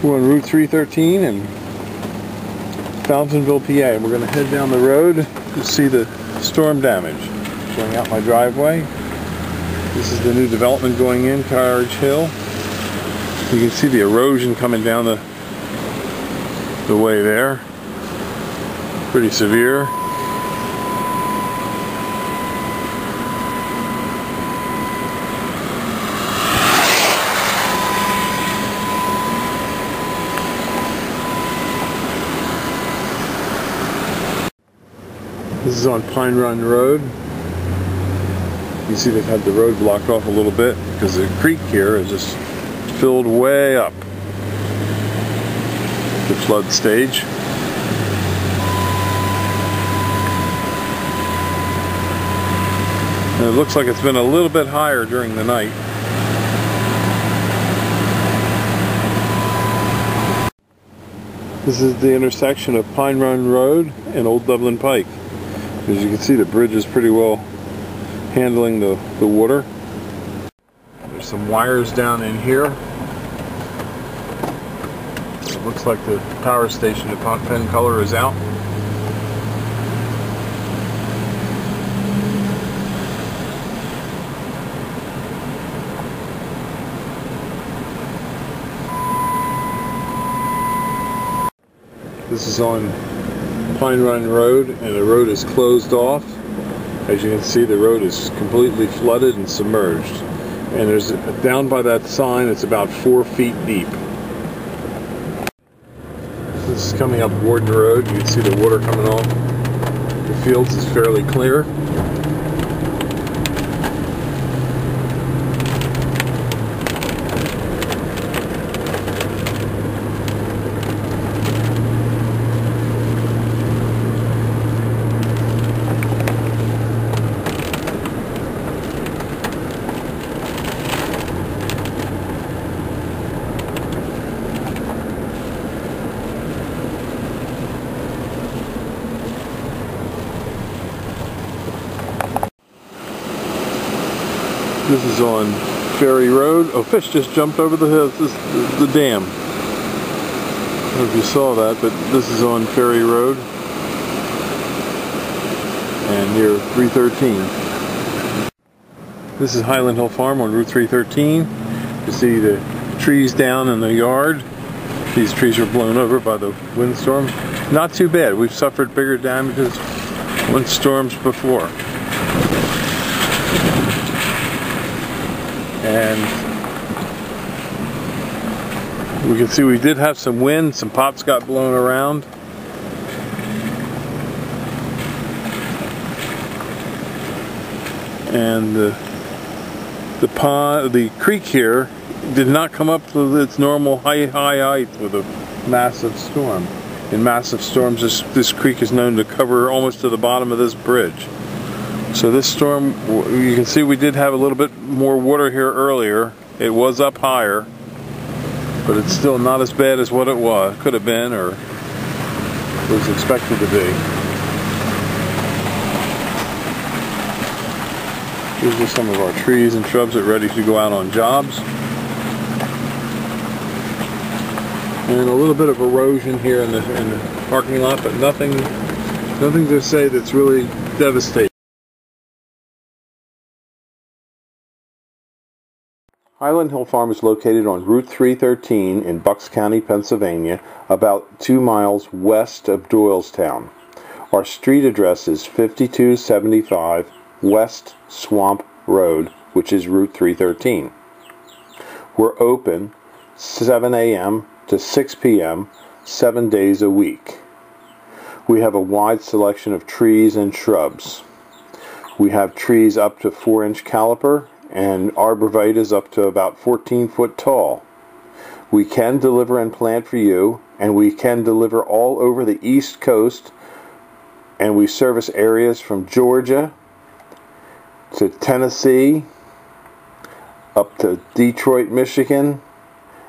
We're on Route 313 in Fountainville, PA. We're going to head down the road to see the storm damage. Going out my driveway. This is the new development going in, Carriage Hill. You can see the erosion coming down the way there. Pretty severe. This is on Pine Run Road. You see they've had the road blocked off a little bit because the creek here is just filled way up the flood stage. And it looks like it's been a little bit higher during the night. This is the intersection of Pine Run Road and Old Dublin Pike. As you can see, the bridge is pretty well handling the water. There's some wires down in here. It looks like the power station at Penn Color is out. This is on Pine Run Road, and the road is closed off. As you can see, the road is completely flooded and submerged. And there's down by that sign, it's about 4 feet deep. This is coming up Warden Road. You can see the water coming off. The fields is fairly clear. This is on Ferry Road. Oh, fish just jumped over the hill. This is the dam. I don't know if you saw that, but this is on Ferry Road and near 313. This is Highland Hill Farm on Route 313. You see the trees down in the yard. These trees were blown over by the windstorm. Not too bad. We've suffered bigger damages windstorms before. And we can see we did have some wind, some pots got blown around. And the creek here did not come up to its normal high height with a massive storm. In massive storms, this creek is known to cover almost to the bottom of this bridge. So this storm, you can see we did have a little bit more water here earlier. It was up higher, but it's still not as bad as what it could have been or was expected to be. These are some of our trees and shrubs that are ready to go out on jobs. And a little bit of erosion here in the parking lot, but nothing to say that's really devastating. Highland Hill Farm is located on Route 313 in Bucks County, Pennsylvania, about 2 miles west of Doylestown. Our street address is 5275 West Swamp Road, which is Route 313. We're open 7 a.m. to 6 p.m. 7 days a week. We have a wide selection of trees and shrubs. We have trees up to 4-inch caliper and arborvitaes up to about 14 foot tall. We can deliver and plant for you, and we can deliver all over the East Coast, and we service areas from Georgia to Tennessee, up to Detroit, Michigan,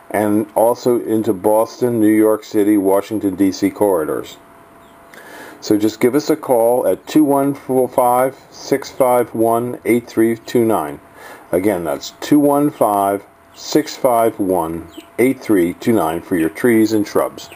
and also into Boston, New York City, Washington, D.C. corridors. So just give us a call at 215-651-8329. Again, that's 215 651-8329 for your trees and shrubs.